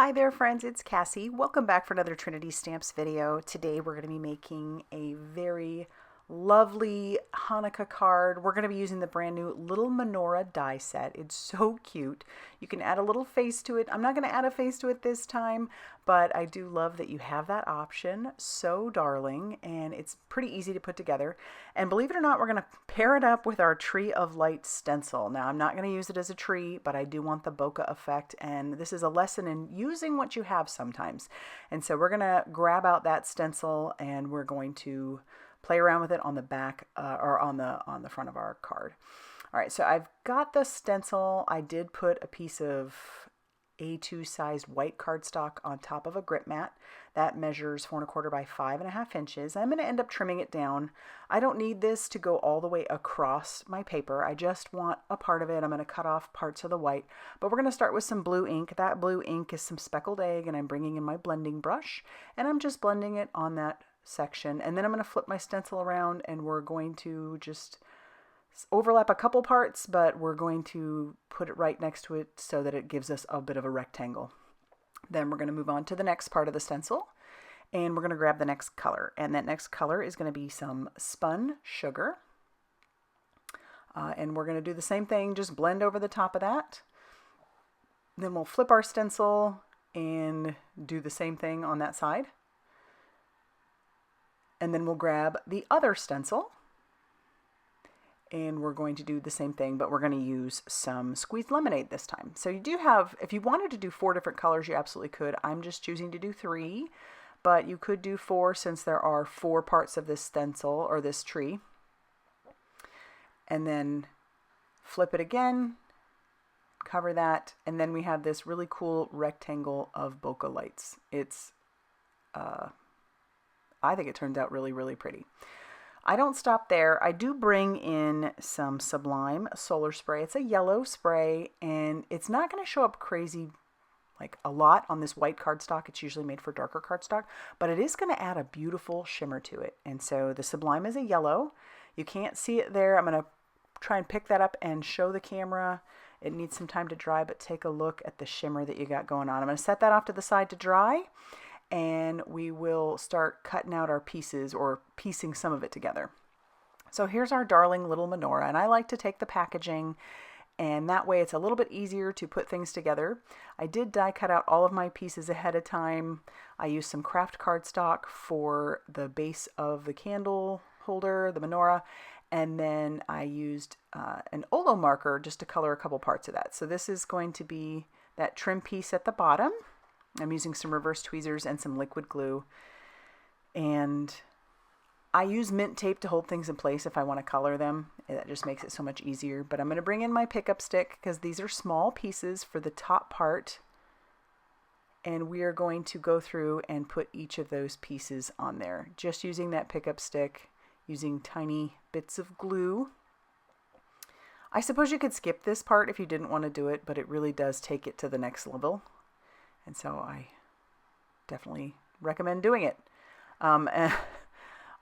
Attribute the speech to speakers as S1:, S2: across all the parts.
S1: Hi there friends, it's Cassie. Welcome back for another Trinity Stamps video. Today we're going to be making a very lovely Hanukkah card. We're going to be using the brand new little Menorah die set. It's so cute. You can add a little face to it. I'm not going to add a face to it this time, but I do love that you have that option. So darling, and it's pretty easy to put together. And believe it or not, we're going to pair it up with our Tree of Light stencil. Now, I'm not going to use it as a tree, but I do want the bokeh effect, and this is a lesson in using what you have sometimes. And so we're going to grab out that stencil, and we're going to play around with it on the back or on the front of our card. All right, so I've got the stencil. I did put a piece of A2 sized white cardstock on top of a grip mat that measures 4 1/4 by 5.5 inches. I'm going to end up trimming it down. I don't need this to go all the way across my paper. I just want a part of it. I'm going to cut off parts of the white, but we're going to start with some blue ink. That blue ink is some speckled egg, and I'm bringing in my blending brush, and I'm just blending it on that section. And then I'm going to flip my stencil around, and we're going to just overlap a couple parts, but we're going to put it right next to it so that it gives us a bit of a rectangle. Then we're going to move on to the next part of the stencil, and we're going to grab the next color. And that next color is going to be some Spun sugar. And we're going to do the same thing, just blend over the top of that. Then we'll flip our stencil and do the same thing on that side. And then we'll grab the other stencil, and we're going to do the same thing, but we're going to use some squeezed lemonade this time. So you do have, if you wanted to do 4 different colors, you absolutely could. I'm just choosing to do 3, but you could do 4 since there are 4 parts of this stencil or this tree. And then flip it again, cover that, and then we have this really cool rectangle of bokeh lights. It's I think it turns out really, really pretty. I don't stop there. I do bring in some Sublime solar spray. It's a yellow spray, and it's not going to show up crazy, like a lot on this white cardstock. It's usually made for darker cardstock, but it is going to add a beautiful shimmer to it. And so the Sublime is a yellow. You can't see it there. I'm going to try and pick that up and show the camera. It needs some time to dry, but take a look at the shimmer that you got going on. I'm going to set that off to the side to dry, and we will start cutting out our pieces or piecing some of it together. So here's our darling little Menorah, and I like to take the packaging, and that way it's a little bit easier to put things together. I did die cut out all of my pieces ahead of time. I used some craft cardstock for the base of the candle holder, the Menorah, and then I used an Olo marker just to color a couple parts of that. So this is going to be that trim piece at the bottom. I'm using some reverse tweezers and some liquid glue, and I use mint tape to hold things in place if I want to color them. That just makes it so much easier. But I'm going to bring in my pickup stick because these are small pieces for the top part, and we are going to go through and put each of those pieces on there, just using that pickup stick, using tiny bits of glue. I suppose you could skip this part if you didn't want to do it, but it really does take it to the next level. And so I definitely recommend doing it. And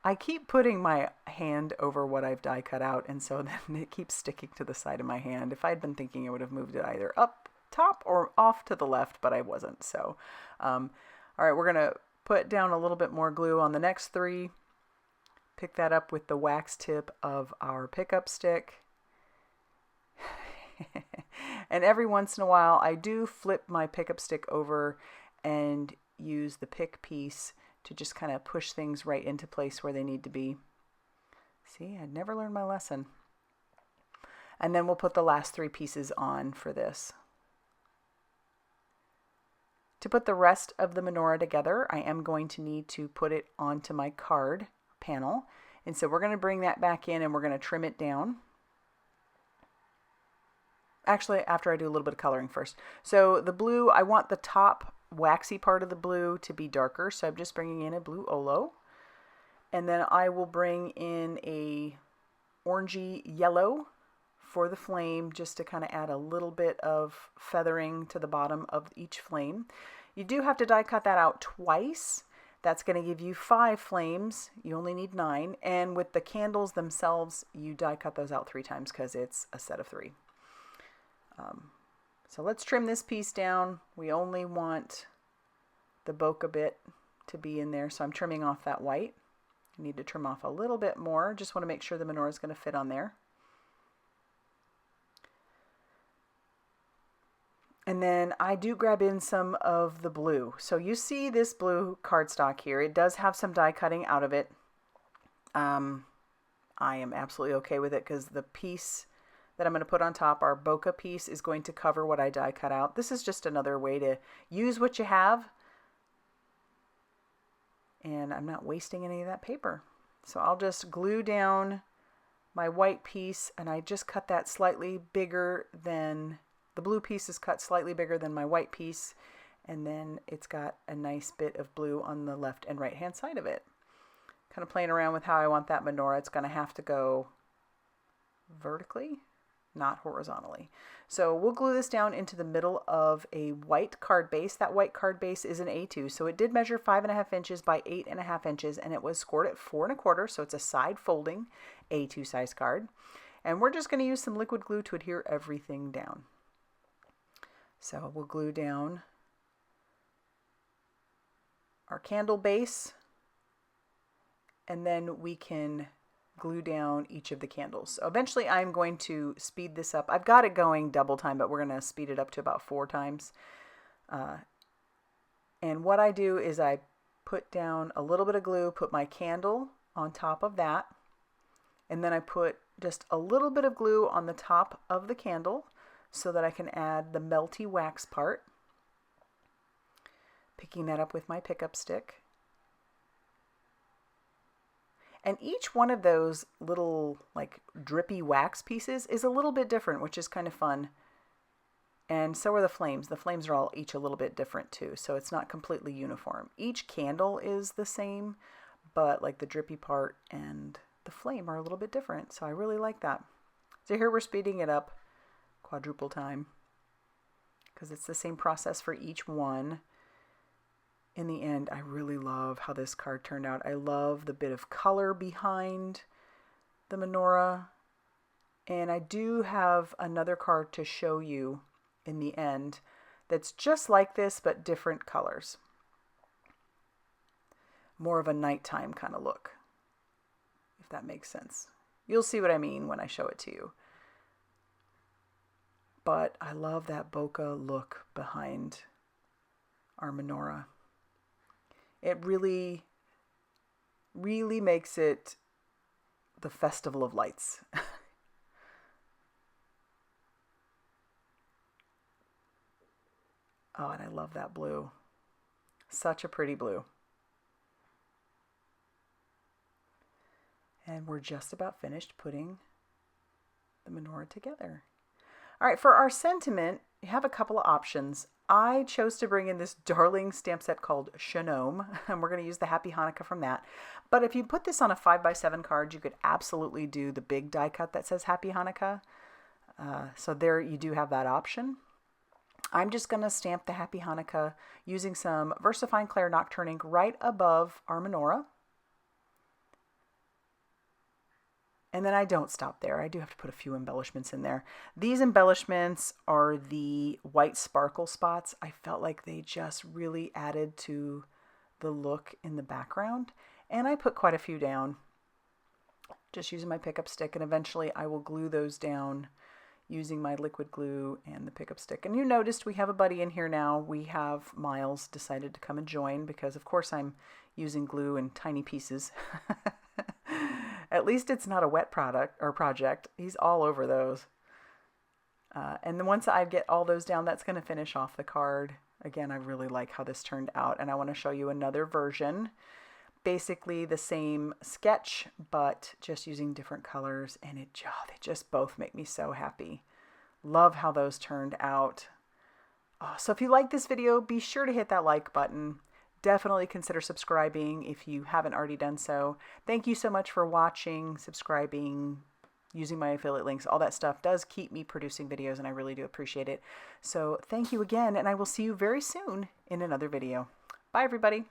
S1: I keep putting my hand over what I've die cut out, and so then it keeps sticking to the side of my hand. If I'd been thinking, I would have moved it either up top or off to the left, but I wasn't. So, all right, we're going to put down a little bit more glue on the next 3. Pick that up with the wax tip of our pickup stick. And every once in a while, I do flip my pickup stick over and use the pick piece to just kind of push things right into place where they need to be. See, I'd never learned my lesson. And then we'll put the last 3 pieces on for this. To put the rest of the Menorah together, I am going to need to put it onto my card panel. And so we're going to bring that back in, and we're going to trim it down. Actually, after I do a little bit of coloring first. So the blue, I want the top waxy part of the blue to be darker, so I'm just bringing in a blue Olo. And then I will bring in a orangey yellow for the flame, just to kind of add a little bit of feathering to the bottom of each flame. You do have to die cut that out twice. That's going to give you 5 flames. You only need 9. And with the candles themselves, you die cut those out 3 times because it's a set of 3. So let's trim this piece down. We only want the bokeh bit to be in there, so I'm trimming off that white. I need to trim off a little bit more. Just want to make sure the menorah is going to fit on there. And then I do grab in some of the blue. So you see this blue cardstock here. It does have some die cutting out of it. I am absolutely okay with it because the piece that I'm going to put on top, our bokeh piece, is going to cover what I die cut out. This is just another way to use what you have. And I'm not wasting any of that paper. So I'll just glue down my white piece, and I just cut that slightly bigger than, the blue piece is cut slightly bigger than my white piece, and then it's got a nice bit of blue on the left and right hand side of it. Kind of playing around with how I want that menorah. It's going to have to go vertically, not horizontally. So we'll glue this down into the middle of a white card base. That white card base is an A2, so it did measure 5.5 inches by 8.5 inches, and it was scored at 4.25, so it's a side folding A2 size card. And we're just going to use some liquid glue to adhere everything down. So we'll glue down our candle base, and then we can glue down each of the candles. So eventually I'm going to speed this up. I've got it going double time, but we're going to speed it up to about 4 times. And what I do is I put down a little bit of glue, put my candle on top of that, and then I put just a little bit of glue on the top of the candle so that I can add the melty wax part. Picking that up with my pickup stick. And each one of those little like drippy wax pieces is a little bit different, which is kind of fun. And so are the flames. The flames are all each a little bit different too, so it's not completely uniform. Each candle is the same, but like the drippy part and the flame are a little bit different. So I really like that. So here we're speeding it up quadruple time because it's the same process for each one. In the end, I really love how this card turned out. I love the bit of color behind the menorah. And I do have another card to show you in the end that's just like this, but different colors. More of a nighttime kind of look, if that makes sense. You'll see what I mean when I show it to you. But I love that bokeh look behind our menorah. It really, really makes it the festival of lights. Oh, and I love that blue. Such a pretty blue. And we're just about finished putting the menorah together. All right, for our sentiment, you have a couple of options. I chose to bring in this darling stamp set called Sha-Gnome, and we're going to use the Happy Hanukkah from that. But if you put this on a 5x7 card, you could absolutely do the big die cut that says Happy Hanukkah. So there you do have that option. I'm just going to stamp the Happy Hanukkah using some VersaFine Clair Nocturne ink right above our menorah. And then I don't stop there. I do have to put a few embellishments in there. These embellishments are the white sparkle spots. I felt like they just really added to the look in the background. And I put quite a few down, just using my pickup stick. And eventually I will glue those down using my liquid glue and the pickup stick. And you noticed we have a buddy in here now. We have Miles decided to come and join because of course I'm using glue in tiny pieces. At least it's not a wet product or project. He's all over those. And then once I get all those down, that's going to finish off the card. Again, I really like how this turned out. And I want to show you another version. Basically the same sketch, but just using different colors. And they just both make me so happy. Love how those turned out. So if you like this video, be sure to hit that like button. Definitely consider subscribing if you haven't already done so. Thank you so much for watching, subscribing, using my affiliate links. All that stuff does keep me producing videos, and I really do appreciate it. So thank you again, and I will see you very soon in another video. Bye, everybody.